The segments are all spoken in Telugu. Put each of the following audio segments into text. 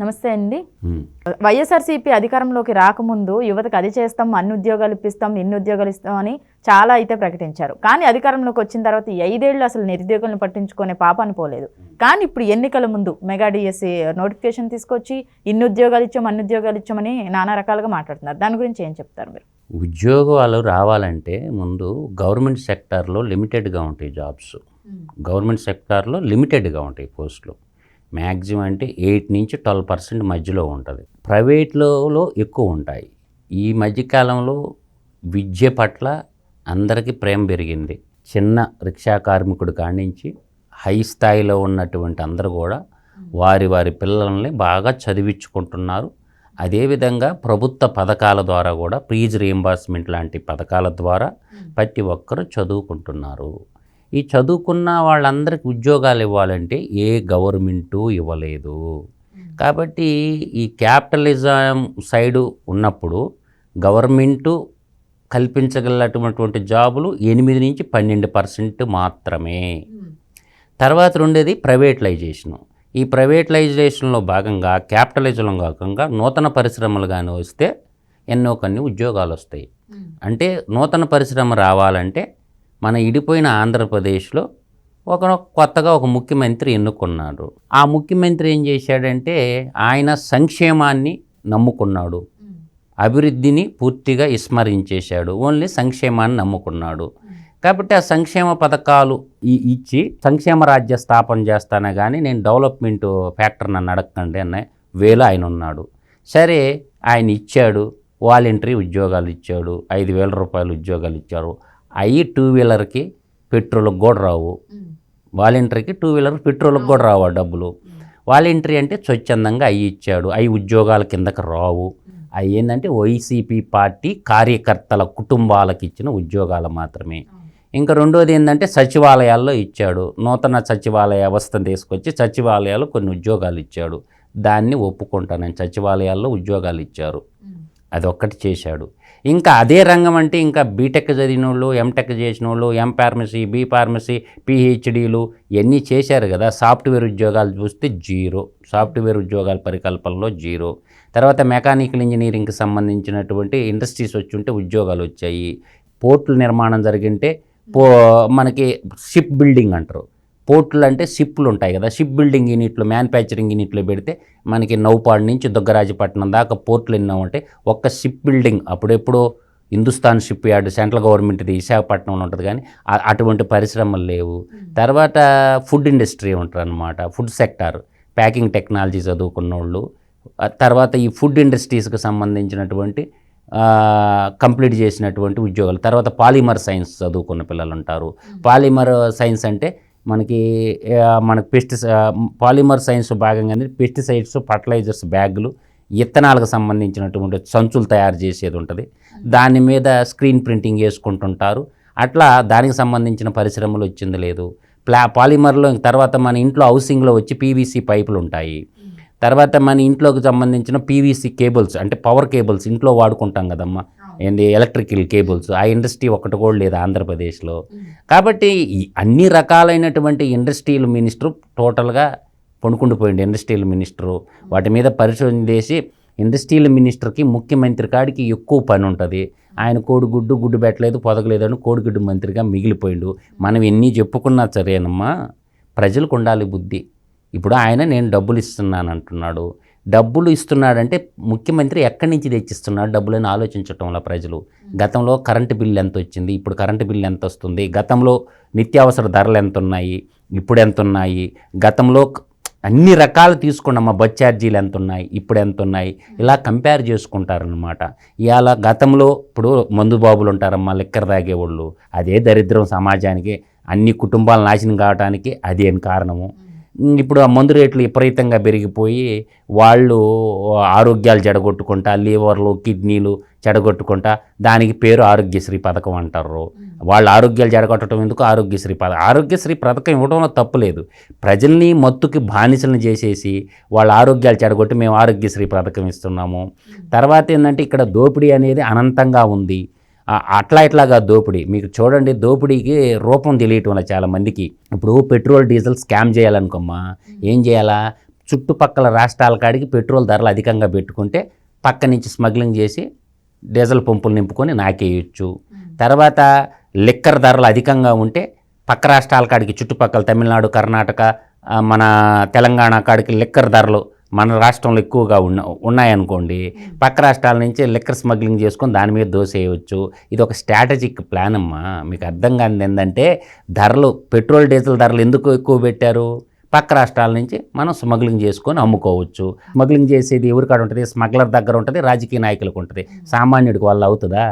నమస్తే అండి. వైఎస్ఆర్సీపీ అధికారంలోకి రాకముందు యువతకు అది చేస్తాం, అన్ని ఉద్యోగాలు ఇప్పిస్తాం, ఇన్ని ఉద్యోగాలు ఇస్తాం అని చాలా అయితే ప్రకటించారు. కానీ అధికారంలోకి వచ్చిన తర్వాత 5 ఏళ్ళు అసలు నిరుద్యోగులను పట్టించుకునే పాపాను పోలేదు. కానీ ఇప్పుడు ఎన్నికల ముందు మెగా డిఎస్సి నోటిఫికేషన్ తీసుకొచ్చి ఇన్ని ఉద్యోగాలు ఇచ్చాం, అన్ని ఉద్యోగాలు ఇచ్చామని నానా రకాలుగా మాట్లాడుతున్నారు. దాని గురించి ఏం చెప్తారు మీరు? ఉద్యోగాలు రావాలంటే ముందు గవర్నమెంట్ సెక్టార్లో లిమిటెడ్గా ఉంటాయి జాబ్స్. గవర్నమెంట్ సెక్టార్లో లిమిటెడ్గా ఉంటాయి పోస్టులు. మ్యాక్సిమం అంటే 8 నుంచి 12% మధ్యలో ఉంటుంది. ప్రైవేట్లో ఎక్కువ ఉంటాయి. ఈ మధ్యకాలంలో విద్య పట్ల అందరికీ ప్రేమ పెరిగింది. చిన్న రిక్షా కార్మికుడు కాడి నుంచి హై స్థాయిలో ఉన్నటువంటి అందరూ కూడా వారి వారి పిల్లల్ని బాగా చదివించుకుంటున్నారు. అదేవిధంగా ప్రభుత్వ పథకాల ద్వారా కూడా ఫీజు రీయింబర్స్మెంట్ లాంటి పథకాల ద్వారా ప్రతి ఒక్కరూ చదువుకుంటున్నారు. ఈ చదువుకున్న వాళ్ళందరికీ ఉద్యోగాలు ఇవ్వాలంటే ఏ గవర్నమెంటు ఇవ్వలేదు. కాబట్టి ఈ క్యాపిటలిజం సైడు ఉన్నప్పుడు గవర్నమెంటు కల్పించగలటువంటి జాబులు 8 నుంచి 12% మాత్రమే. తర్వాత రెండేది ప్రైవేటలైజేషను. ఈ ప్రైవేటలైజేషన్లో భాగంగా క్యాపిటలిజంలో భాగంగా నూతన పరిశ్రమలు కానీ వస్తే ఎన్నో కొన్ని ఉద్యోగాలు వస్తాయి. అంటే నూతన పరిశ్రమ రావాలంటే మన ఇడిపోయిన ఆంధ్రప్రదేశ్లో కొత్తగా ఒక ముఖ్యమంత్రి ఎన్నుకున్నాడు. ఆ ముఖ్యమంత్రి ఏం చేశాడంటే ఆయన సంక్షేమాన్ని నమ్ముకున్నాడు, అభివృద్ధిని పూర్తిగా విస్మరించేశాడు. ఓన్లీ సంక్షేమాన్ని నమ్ముకున్నాడు. కాబట్టి ఆ సంక్షేమ పథకాలు ఇచ్చి సంక్షేమ రాజ్య స్థాపన చేస్తానే కానీ నేను డెవలప్మెంట్ ఫ్యాక్టర్ నన్ను అడగకండి అన్న వేలో ఆయన ఉన్నాడు. సరే ఆయన ఇచ్చాడు, వాలంటరీ ఉద్యోగాలు ఇచ్చాడు, 5,000 రూపాయలు ఉద్యోగాలు ఇచ్చారు. అవి 2 వీలర్కి పెట్రోల్కి కూడా రావు. వాలంటరీకి 2 వీలర్ పెట్రోల్కి కూడా రావు డబ్బులు. వాలంటరీ అంటే స్వచ్ఛందంగా అవి ఇచ్చాడు. అవి ఉద్యోగాల కిందకి రావు. అవి ఏంటంటే వైసీపీ పార్టీ కార్యకర్తల కుటుంబాలకు ఇచ్చిన ఉద్యోగాలు మాత్రమే. ఇంకా రెండోది ఏంటంటే సచివాలయాల్లో ఇచ్చాడు. నూతన సచివాలయ వ్యవస్థను తీసుకొచ్చి సచివాలయాల్లో కొన్ని ఉద్యోగాలు ఇచ్చాడు. దాన్ని ఒప్పుకుంటానని సచివాలయాల్లో ఉద్యోగాలు ఇచ్చారు. అదొక్కటి చేశాడు. ఇంకా అదే రంగం అంటే ఇంకా బీటెక్ చదివిన వాళ్ళు, ఎంటెక్ చేసిన వాళ్ళు, ఎంఫార్మసీ, బీ ఫార్మసీ, పిహెచ్డీలు ఇవన్నీ చేశారు కదా. సాఫ్ట్వేర్ ఉద్యోగాలు చూస్తే 0. సాఫ్ట్వేర్ ఉద్యోగాల పరికల్పనలో 0. తర్వాత మెకానికల్ ఇంజనీరింగ్కి సంబంధించినటువంటి ఇండస్ట్రీస్ వచ్చి ఉంటే ఉద్యోగాలు వచ్చాయి. పోర్టుల నిర్మాణం జరిగింటే మనకి షిప్ బిల్డింగ్ అంటారు. పోర్టులు అంటే షిప్లు ఉంటాయి కదా, షిప్ బిల్డింగ్ యూనిట్లు, మ్యానుఫ్యాక్చరింగ్ యూనిట్లు పెడితే మనకి నౌపాడు నుంచి దుగ్గరాజపట్నం దాకా పోర్టులు ఎన్నో ఉంటాయి. ఒక్క షిప్ బిల్డింగ్ అప్పుడెప్పుడో హిందుస్థాన్ షిప్ యార్డ్ సెంట్రల్ గవర్నమెంట్ది విశాఖపట్నంలో ఉంటుంది, కానీ అటువంటి పరిశ్రమలు లేవు. తర్వాత ఫుడ్ ఇండస్ట్రీ ఉంటుంది అన్నమాట, ఫుడ్ సెక్టార్, ప్యాకింగ్ టెక్నాలజీ చదువుకున్న వాళ్ళు. తర్వాత ఈ ఫుడ్ ఇండస్ట్రీస్కి సంబంధించినటువంటి కంప్లీట్ చేసినటువంటి ఉద్యోగాలు. తర్వాత పాలిమర్ సైన్స్ చదువుకున్న పిల్లలు ఉంటారు. పాలిమర్ సైన్స్ అంటే మనకి పాలిమర్ సైన్స్ భాగంగా పెస్టిసైడ్స్, ఫర్టిలైజర్స్ బ్యాగులు, ఇత్తనాలకు సంబంధించినటువంటి సంచులు తయారు చేసేది ఉంటుంది. దాని మీద స్క్రీన్ ప్రింటింగ్ చేసుకుంటుంటారు. అట్లా దానికి సంబంధించిన పరిశ్రమలు వచ్చింది లేదు. పాలిమర్లో తర్వాత మన ఇంట్లో హౌసింగ్లో వచ్చి పీవీసీ పైపులు ఉంటాయి. తర్వాత మన ఇంట్లోకి సంబంధించిన పీవీసీ కేబుల్స్ అంటే పవర్ కేబుల్స్ ఇంట్లో వాడుకుంటాం కదమ్మా, ఏంది ఎలక్ట్రికల్ కేబుల్స్. ఆ ఇండస్ట్రీ ఒకటి కూడా లేదు ఆంధ్రప్రదేశ్లో. కాబట్టి అన్ని రకాలైనటువంటి ఇండస్ట్రియల్ మినిస్టరు టోటల్గా పొనుకుండిపోయింది. ఇండస్ట్రియల్ మినిస్టరు వాటి మీద పరిశోధన చేసి ఇండస్ట్రియల్ మినిస్టర్కి ముఖ్యమంత్రి కాడికి ఎక్కువ పని ఉంటుంది. ఆయన గుడ్డు పెట్టలేదు, పొదగలేదు అని కోడిగుడ్డు మంత్రిగా మిగిలిపోయిండు. మనం ఎన్ని చెప్పుకున్నా సరేనమ్మా, ప్రజలకు ఉండాలి బుద్ధి. ఇప్పుడు ఆయన నేను డబ్బులు ఇస్తున్నాను అంటున్నాడు. డబ్బులు ఇస్తున్నాడంటే ముఖ్యమంత్రి ఎక్కడి నుంచి తెచ్చిస్తున్నాడు డబ్బులని ఆలోచించటంలో ప్రజలు. గతంలో కరెంటు బిల్లు ఎంత వచ్చింది, ఇప్పుడు కరెంటు బిల్లు ఎంత వస్తుంది, గతంలో నిత్యావసర ధరలు ఎంత ఉన్నాయి, ఇప్పుడు ఎంత ఉన్నాయి, గతంలో అన్ని రకాలు తీసుకున్నామా, బస్ ఛార్జీలు ఎంత ఉన్నాయి, ఇప్పుడు ఎంత ఉన్నాయి, ఇలా కంపేర్ చేసుకుంటారనమాట. ఇవాళ గతంలో ఇప్పుడు మందు బాబులు ఉంటారమ్మా, లిక్కర్ తాగేవాళ్ళు. అదే దరిద్రం సమాజానికి, అన్ని కుటుంబాలు నాశనం కావడానికి అదే కారణము. ఇప్పుడు ఆ మందు రేట్లు విపరీతంగా పెరిగిపోయి వాళ్ళు ఆరోగ్యాలు చెడగొట్టుకుంటా, లివర్లు, కిడ్నీలు చెడగొట్టుకుంటా, దానికి పేరు ఆరోగ్యశ్రీ పథకం అంటారు. వాళ్ళ ఆరోగ్యాలు చెడగొట్టడం ఎందుకు ఆరోగ్యశ్రీ పథకం ఇవ్వడంలో తప్పులేదు. ప్రజల్ని మత్తుకి బానిసలను చేసేసి వాళ్ళ ఆరోగ్యాలు చెడగొట్టి మేము ఆరోగ్యశ్రీ పథకం ఇస్తున్నాము. తర్వాత ఏంటంటే ఇక్కడ దోపిడీ అనేది అనంతంగా ఉంది. అట్లాగా దోపిడీ మీకు చూడండి, దోపిడీకి రూపం తెలియటం వల్ల చాలామందికి. ఇప్పుడు పెట్రోల్ డీజిల్ స్కామ్ చేయాలనుకోమ్మా, ఏం చేయాలా, చుట్టుపక్కల రాష్ట్రాల కాడికి పెట్రోల్ ధరలు అధికంగా పెట్టుకుంటే పక్క నుంచి స్మగ్లింగ్ చేసి డీజిల్ పంపులు నింపుకొని నాకేయచ్చు. తర్వాత లిక్కర్ ధరలు అధికంగా ఉంటే పక్క రాష్ట్రాల కాడికి చుట్టుపక్కల తమిళనాడు, కర్ణాటక, మన తెలంగాణ కాడికి లిక్కర్ ధరలు మన రాష్ట్రంలో ఎక్కువగా ఉన్నాయనుకోండి, పక్క రాష్ట్రాల నుంచి లిక్కర్ స్మగ్లింగ్ చేసుకొని దాని మీద దోసేయవచ్చు. ఇది ఒక స్ట్రాటజిక్ ప్లాన్ అమ్మా. మీకు అర్థం కానిది ఏంటంటే ధరలు, పెట్రోల్ డీజిల్ ధరలు ఎందుకు ఎక్కువ పెట్టారు? పక్క రాష్ట్రాల నుంచి మనం స్మగ్లింగ్ చేసుకొని అమ్ముకోవచ్చు. స్మగ్లింగ్ చేసేది ఎవరి కాడ ఉంటుంది? స్మగ్లర్ దగ్గర ఉంటుంది, రాజకీయ నాయకులకు ఉంటుంది. సామాన్యుడికి వాళ్ళు అవుతుందా?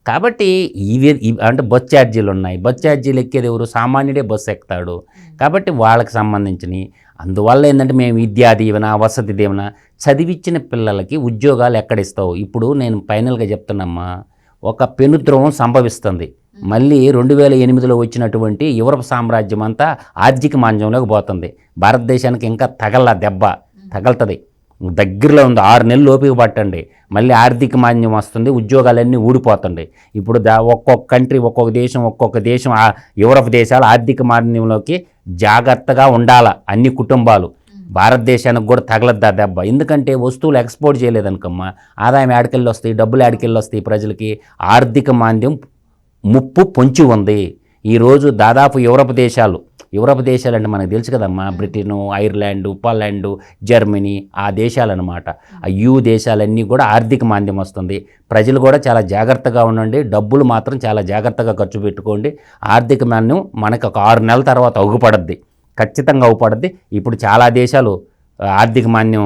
కాబట్టి ఇవి అంటే బస్ ఛార్జీలు ఉన్నాయి. బస్ ఛార్జీలు ఎక్కేది ఎవరు? సామాన్యుడే బస్సు ఎక్కుతాడు. కాబట్టి వాళ్ళకి సంబంధించినవి. అందువల్ల ఏంటంటే మేము విద్యా దీవెన, వసతి దీవెన, చదివించిన పిల్లలకి ఉద్యోగాలు ఎక్కడిస్తావు? ఇప్పుడు నేను ఫైనల్గా చెప్తున్నామ్మా, ఒక పెనుద్రవం సంభవిస్తుంది. మళ్ళీ 2008లో వచ్చినటువంటి యూరప్ సామ్రాజ్యం అంతా ఆర్థిక మాంద్యంలోకి పోతుంది. భారతదేశానికి ఇంకా దెబ్బ తగలుతుంది. దగ్గరలో ఉంది. 6 నెలలు ఓపిక పట్టండి, మళ్ళీ ఆర్థిక మాంద్యం వస్తుంది, ఉద్యోగాలన్నీ ఊడిపోతుంటాయి. ఇప్పుడు ఒక్కొక్క కంట్రీ, ఒక్కొక్క దేశం యూరప్ దేశాలు ఆర్థిక మాంద్యంలోకి జాగ్రత్తగా ఉండాల అన్ని కుటుంబాలు. భారతదేశానికి కూడా తగలద్దా దెబ్బ. ఎందుకంటే వస్తువులు ఎక్స్పోర్ట్ చేయలేదనుకమ్మా, ఆదాయం ఏడకెళ్ళి వస్తాయి, డబ్బులు ఏడకెళ్ళి వస్తాయి ప్రజలకి. ఆర్థిక మాంద్యం ముప్పు పొంచి ఉంది. ఈరోజు దాదాపు యూరప్ దేశాలు అంటే మనకు తెలుసు కదమ్మా, బ్రిటను, ఐర్లాండు, పోలాండు, జర్మనీ, ఆ దేశాలన్నమాట. ఆ దేశాలన్నీ కూడా ఆర్థిక మాంద్యం వస్తుంది. ప్రజలు కూడా చాలా జాగ్రత్తగా ఉండండి, డబ్బులు మాత్రం చాలా జాగ్రత్తగా ఖర్చు పెట్టుకోండి. ఆర్థిక మాంద్యం మనకు ఒక 6 నెలల తర్వాత అగుపడద్ది, ఖచ్చితంగా అగుపడద్ది. ఇప్పుడు చాలా దేశాలు ఆర్థిక మాంద్యం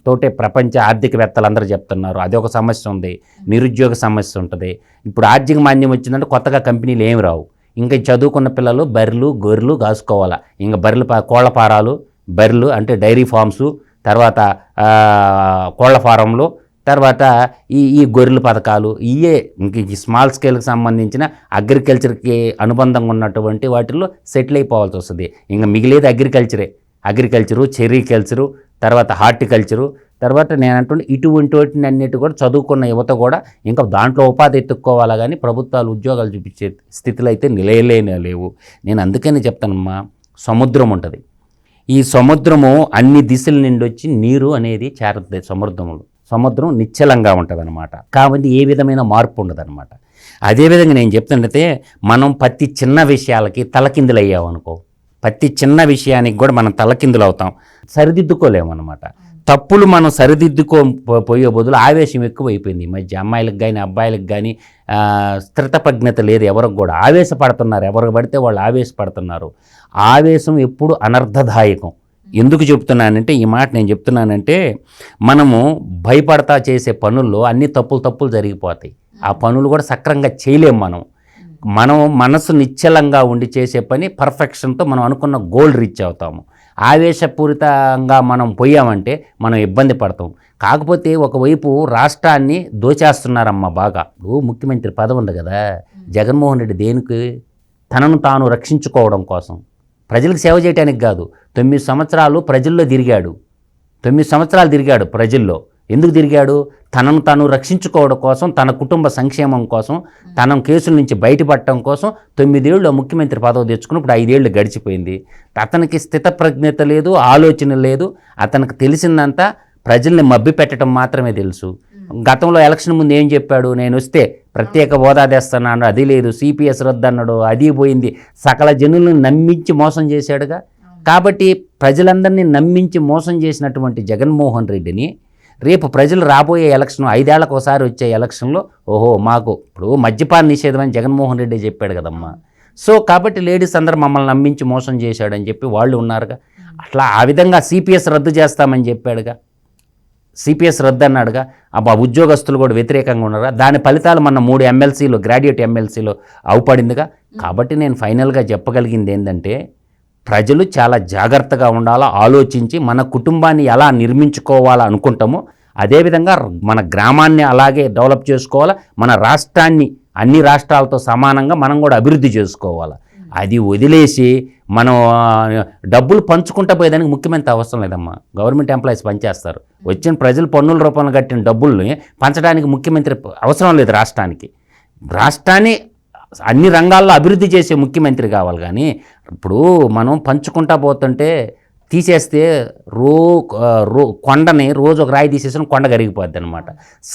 తోటే ప్రపంచ ఆర్థికవేత్తలందరూ చెప్తున్నారు. అదొక సమస్య ఉంది. నిరుద్యోగ సమస్య ఉంటుంది. ఇప్పుడు ఆర్థిక మాంద్యం వచ్చిందంటే కొత్తగా కంపెనీలు ఏమి రావు. ఇంకా చదువుకున్న పిల్లలు బర్రెలు, గొర్రెలు కాసుకోవాలా. ఇంకా కోళ్ల ఫారాలు, బర్రెలు అంటే డైరీ ఫార్మ్స్, తర్వాత కోళ్ల ఫారంలు, తర్వాత ఈ గొర్రెల పథకాలు, ఇంక ఈ స్మాల్ స్కేల్కి సంబంధించిన అగ్రికల్చర్కి అనుబంధంగా ఉన్నటువంటి వాటిల్లో సెటిల్ అయిపోవాల్సి వస్తుంది. ఇంకా మిగిలేదు అగ్రికల్చరు, చెరీకల్చరు, తర్వాత హార్టికల్చరు, తర్వాత నేను అంటుండే ఇటువంటి వాటిని అన్నిటి కూడా చదువుకున్న యువత కూడా ఇంకా దాంట్లో ఉపాధి ఎత్తుక్కోవాలా. కానీ ప్రభుత్వాలు ఉద్యోగాలు చూపించే స్థితిలో అయితే లేవు. నేను అందుకని చెప్తానమ్మా, సముద్రం ఉంటుంది. ఈ సముద్రము అన్ని దిశల నుండి వచ్చి నీరు అనేది చేరుతుంది సముద్రం నిశ్చలంగా ఉంటుంది అనమాట. కాబట్టి ఏ విధమైన మార్పు ఉండదన్నమాట. అదేవిధంగా నేను చెప్తుంటే, మనం ప్రతి చిన్న విషయాలకి తలకిందులు అయ్యామనుకో, ప్రతి చిన్న విషయానికి కూడా మనం తలకిందులు అవుతాం, సరిదిద్దుకోలేమన్నమాట. తప్పులు మనం సరిదిద్దుకోపోయే బదులు ఆవేశం ఎక్కువైపోయింది ఈ మధ్య. అమ్మాయిలకు కానీ అబ్బాయిలకు కానీ స్థితప్రజ్ఞత లేదు. ఎవరికి కూడా ఆవేశపడుతున్నారు. ఎవరికి పడితే వాళ్ళు ఆవేశపడుతున్నారు. ఆవేశం ఎప్పుడు అనర్థదాయకం. ఎందుకు చెప్తున్నానంటే, ఈ మాట నేను చెప్తున్నానంటే, మనము భయపడతా చేసే పనుల్లో అన్ని తప్పులు జరిగిపోతాయి. ఆ పనులు కూడా సక్రంగా చేయలేము. మనం మనసు నిశ్చలంగా ఉండి చేసే పని పర్ఫెక్షన్తో మనం అనుకున్న గోల్ రీచ్ అవుతాము. ఆవేశపూరితంగా మనం పోయామంటే మనం ఇబ్బంది పడతాం. కాకపోతే ఒకవైపు రాష్ట్రాన్ని దోచేస్తున్నారమ్మా బాగా. ఇప్పుడు ముఖ్యమంత్రి పదవి ఉంది కదా, జగన్మోహన్ రెడ్డి దేనికి? తనను తాను రక్షించుకోవడం కోసం, ప్రజలకు సేవ చేయడానికి కాదు. 9 సంవత్సరాలు ప్రజల్లో తిరిగాడు. 9 సంవత్సరాలు తిరిగాడు ప్రజల్లో. ఎందుకు తిరిగాడు? తనను తాను రక్షించుకోవడం కోసం, తన కుటుంబ సంక్షేమం కోసం, తన కేసుల నుంచి బయటపడటం కోసం 9 ఏళ్ళు ముఖ్యమంత్రి పదవి తెచ్చుకుని ఇప్పుడు 5 ఏళ్ళు గడిచిపోయింది. అతనికి స్థితప్రజ్ఞత లేదు, ఆలోచన లేదు. అతనికి తెలిసిందంతా ప్రజల్ని మభ్య పెట్టడం మాత్రమే తెలుసు. గతంలో ఎలక్షన్ ముందు ఏం చెప్పాడు? నేను వస్తే ప్రత్యేక హోదా తెస్తున్నాడు, అది లేదు, సిపిఎస్ రద్దు అన్నాడు, అది పోయింది. సకల జనులను నమ్మించి మోసం చేశాడుగా. కాబట్టి ప్రజలందరినీ నమ్మించి మోసం చేసినటువంటి జగన్మోహన్ రెడ్డిని రేపు ప్రజలు రాబోయే ఎలక్షన్, 5 ఏళ్లకు ఒకసారి వచ్చే ఎలక్షన్లో, మాకు ఇప్పుడు మద్యపాన నిషేధం అని జగన్మోహన్ రెడ్డి చెప్పాడు కదమ్మా. సో కాబట్టి లేడీస్ అందరూ మమ్మల్ని నమ్మించి మోసం చేశాడని చెప్పి వాళ్ళు ఉన్నారుగా. అట్లా ఆ విధంగా సిపిఎస్ రద్దు చేస్తామని చెప్పాడుగా, సిపిఎస్ రద్దు అన్నాడుగా. ఉద్యోగస్తులు కూడా వ్యతిరేకంగా ఉన్నారుగా. దాని ఫలితాలు మన 3 ఎమ్మెల్సీలు, గ్రాడ్యుయేట్ ఎమ్మెల్సీలు అవుపడిందిగా. కాబట్టి నేను ఫైనల్గా చెప్పగలిగింది ఏంటంటే, ప్రజలు చాలా జాగ్రత్తగా ఉండాలా, ఆలోచించి మన కుటుంబాన్ని ఎలా నిర్మించుకోవాలా అనుకుంటామో అదేవిధంగా మన గ్రామాన్ని అలాగే డెవలప్ చేసుకోవాలా. మన రాష్ట్రాన్ని అన్ని రాష్ట్రాలతో సమానంగా మనం కూడా అభివృద్ధి చేసుకోవాలి. అది వదిలేసి మనం డబ్బులు పంచుకుంటా పోయేదానికి ముఖ్యమంత్రి అవసరం లేదమ్మా. గవర్నమెంట్ ఎంప్లాయీస్ పనిచేస్తారు. వచ్చిన ప్రజలు పన్నుల రూపంలో కట్టిన డబ్బుల్ని పంచడానికి ముఖ్యమంత్రి అవసరం లేదు. రాష్ట్రాన్ని అన్ని రంగాల్లో అభివృద్ధి చేసే ముఖ్యమంత్రి కావాలి. కానీ ఇప్పుడు మనం పంచుకుంటా పోతుంటే తీసేస్తే కొండని రోజు ఒక రాయి తీసేసిన కొండ కరిగిపోద్ది అనమాట.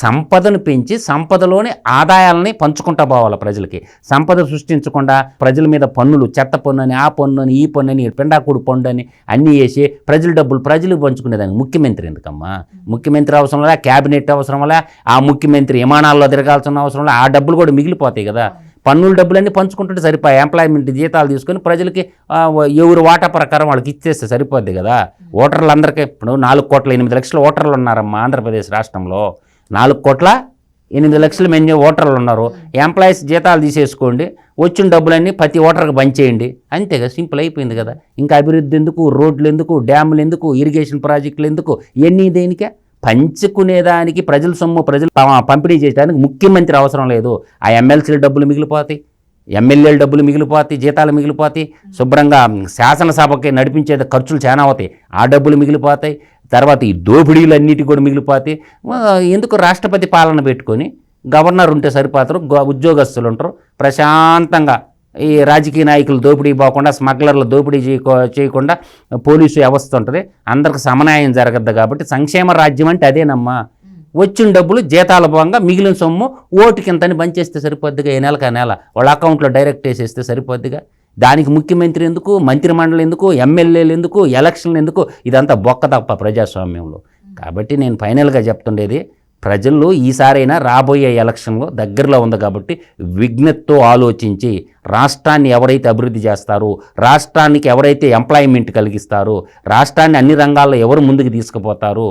సంపదను పెంచి సంపదలోని ఆదాయాలని పంచుకుంటా పోవాలి ప్రజలకి. సంపద సృష్టించకుండా ప్రజల మీద పన్నులు, చెత్త పన్ను అని, ఆ పన్ను అని, ఈ పన్ను అని, పెండాకుడు పన్ను అని అన్నీ వేసి ప్రజల డబ్బులు ప్రజలకు పంచుకునేదానికి ముఖ్యమంత్రి ఎందుకమ్మా? ముఖ్యమంత్రి అవసరం వల్ల, క్యాబినెట్ అవసరం వల్ల, ఆ ముఖ్యమంత్రి విమానాల్లో తిరగాల్సిన అవసరం వల్ల ఆ డబ్బులు కూడా మిగిలిపోతాయి కదా. పన్నుల డబ్బులన్నీ పంచుకుంటుంటే సరిపోయి ఎంప్లాయ్మెంట్ జీతాలు తీసుకొని ప్రజలకి ఎవరు వాటా ప్రకారం వాళ్ళకి ఇచ్చేస్తే సరిపోద్ది కదా. ఓటర్లందరికీ ఇప్పుడు 4,8,00,000 ఓటర్లు ఉన్నారమ్మా ఆంధ్రప్రదేశ్ రాష్ట్రంలో. 4,8,00,000 ఓటర్లు ఉన్నారు. ఎంప్లాయీస్ జీతాలు తీసేసుకోండి, వచ్చిన డబ్బులన్నీ ప్రతి ఓటర్కి పంచేయండి, అంతే కదా, సింపుల్ అయిపోయింది కదా. ఇంకా అభివృద్ధి ఎందుకు, రోడ్లు ఎందుకు, డ్యాములు ఎందుకు, ఇరిగేషన్ ప్రాజెక్టులు ఎందుకు, ఇవన్నీ దేనికే? పంచుకునేదానికి ప్రజల సొమ్ము ప్రజలు పంపిణీ చేయడానికి ముఖ్యమంత్రి అవసరం లేదు. ఆ ఎమ్మెల్సీల డబ్బులు మిగిలిపోతాయి, ఎమ్మెల్యేల డబ్బులు మిగిలిపోతాయి, జీతాలు మిగిలిపోతాయి, శుభ్రంగా శాసనసభకి నడిపించేది ఖర్చులు చాలా అవుతాయి, ఆ డబ్బులు మిగిలిపోతాయి. తర్వాత ఈ దోపిడీలు అన్నిటి కూడా మిగిలిపోతాయి. ఎందుకు రాష్ట్రపతి పాలన పెట్టుకొని గవర్నర్ ఉంటే సరిపోతారు, ఉద్యోగస్తులు ఉంటారు ప్రశాంతంగా. ఈ రాజకీయ నాయకులు దోపిడీ పోకుండా, స్మగ్లర్లు దోపిడీ చేయకుండా పోలీసు వ్యవస్థ ఉంటుంది, అందరికి సమన్యాయం జరగద్దు. కాబట్టి సంక్షేమ రాజ్యం అంటే అదేనమ్మా. వచ్చిన డబ్బులు జీతాల భాగంగా మిగిలిన సొమ్ము ఓటుకింతని పంచేస్తే సరిపోద్దిగా, ఏ నెలకు ఆ నెల వాళ్ళ అకౌంట్లో డైరెక్ట్ వేసేస్తే సరిపోద్దిగా. దానికి ముఖ్యమంత్రి ఎందుకు, మంత్రిమండలి ఎందుకు, ఎమ్మెల్యేలు ఎందుకు, ఎలక్షన్లు ఎందుకు? ఇదంతా బొక్క తప్ప ప్రజాస్వామ్యంలో. కాబట్టి నేను ఫైనల్గా చెప్తుండేది, ప్రజల్లో ఈసారైనా రాబోయే ఎలక్షన్లో దగ్గరలో ఉంది కాబట్టి విజ్ఞతతో ఆలోచించి రాష్ట్రాన్ని ఎవరైతే అభివృద్ధి చేస్తారో, రాష్ట్రానికి ఎవరైతే ఎంప్లాయ్మెంట్ కలిగిస్తారో, రాష్ట్రాన్ని అన్ని రంగాల్లో ఎవరు ముందుకు తీసుకుపోతారో,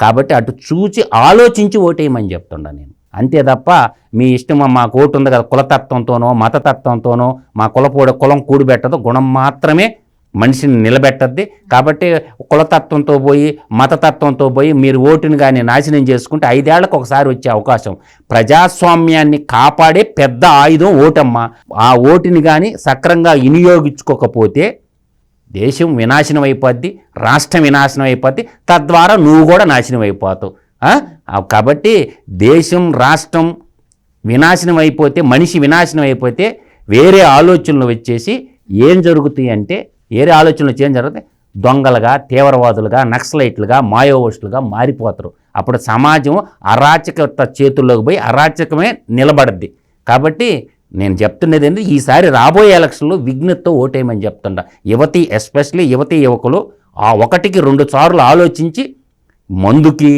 కాబట్టి అటు చూచి ఆలోచించి ఓటేయమని చెప్తుండా నేను. అంతే తప్ప మీ ఇష్టం, మాకు ఓటు ఉంది కదా కులతత్వంతోనో మతతత్వంతోనో, మా కులం కూడిపెట్టదు, గుణం మాత్రమే మనిషిని నిలబెట్టద్ది. కాబట్టి కులతత్వంతో పోయి మతతత్వంతో పోయి మీరు ఓటుని కానీ నాశనం చేసుకుంటే 5 ఏళ్లకు ఒకసారి వచ్చే అవకాశం. ప్రజాస్వామ్యాన్ని కాపాడే పెద్ద ఆయుధం ఓటమ్మ. ఆ ఓటుని కానీ సక్రంగా వినియోగించుకోకపోతే దేశం వినాశనం అయిపోద్ది, రాష్ట్రం వినాశనం అయిపోద్ది, తద్వారా నువ్వు కూడా నాశనం అయిపోతావు. కాబట్టి దేశం రాష్ట్రం వినాశనం అయిపోతే, మనిషి వినాశనం అయిపోతే వేరే ఆలోచనలు వచ్చేసి ఏం జరుగుతాయి అంటే, వేరే ఆలోచనలు వచ్చి ఏం జరుగుతాయి, దొంగలుగా, తీవ్రవాదులుగా, నక్సలైట్లుగా, మాయోయిస్టులుగా మారిపోతారు. అప్పుడు సమాజం అరాచకత చేతుల్లోకి పోయి అరాచకమే నిలబడద్ది. కాబట్టి నేను చెప్తున్నది ఏంటి, ఈసారి రాబోయే ఎలక్షన్లో విజ్ఞతతో ఓటేయమని చెప్తుండా. ఎస్పెషల్లీ యువకులు 1కి 2 సార్లు ఆలోచించి మందుకి,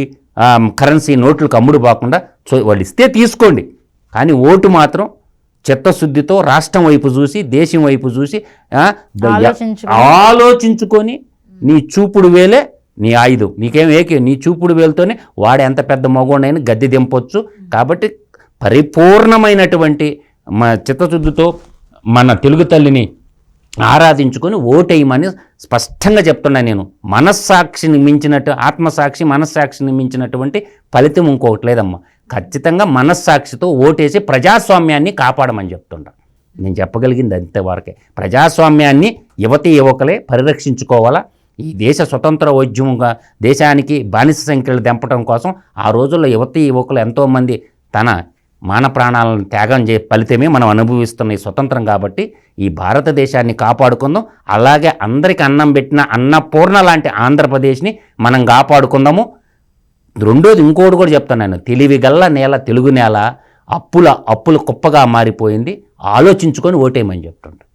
కరెన్సీ నోట్లకు అమ్ముడు పోకుండా వాళ్ళు ఇస్తే తీసుకోండి, కానీ ఓటు మాత్రం చిత్తశుద్ధితో రాష్ట్రం వైపు చూసి, దేశం వైపు చూసి ఆలోచించుకొని, నీ చూపుడు వేలే నీ ఆయుధం. నీ చూపుడు వేలుతోనే వాడు ఎంత పెద్ద మగోడైనా గద్దె దింపొచ్చు. కాబట్టి పరిపూర్ణమైనటువంటి చిత్తశుద్ధితో మన తెలుగు తల్లిని ఆరాధించుకొని ఓటేయమని స్పష్టంగా చెప్తున్నా నేను. మనస్సాక్షిని మించినట్టు, ఆత్మసాక్షి మనస్సాక్షిని మించినటువంటి ఫలితం ఇంకొకటి లేదమ్మా. ఖచ్చితంగా మనస్సాక్షితో ఓటేసి ప్రజాస్వామ్యాన్ని కాపాడమని చెప్తుంటా. నేను చెప్పగలిగింది అంతవరకే. ప్రజాస్వామ్యాన్ని యువకులే పరిరక్షించుకోవాలా. ఈ దేశ స్వతంత్ర ఉద్యమంగా దేశానికి బానిస సంఖ్యలు దింపడం కోసం ఆ రోజుల్లో యువకులు ఎంతోమంది తన మాన ప్రాణాలను త్యాగం ఫలితమే మనం అనుభవిస్తున్న ఈ స్వతంత్రం. కాబట్టి ఈ భారతదేశాన్ని కాపాడుకుందాం. అలాగే అందరికీ అన్నం పెట్టిన అన్నపూర్ణ లాంటి ఆంధ్రప్రదేశ్ని మనం కాపాడుకుందాము. రెండోది ఇంకోటి కూడా చెప్తాను నేను, తెలివిగల్ల నేల తెలుగు నేల, అప్పుల కుప్పగా మారిపోయింది. ఆలోచించుకొని ఓటేయమని చెప్తుంటాను.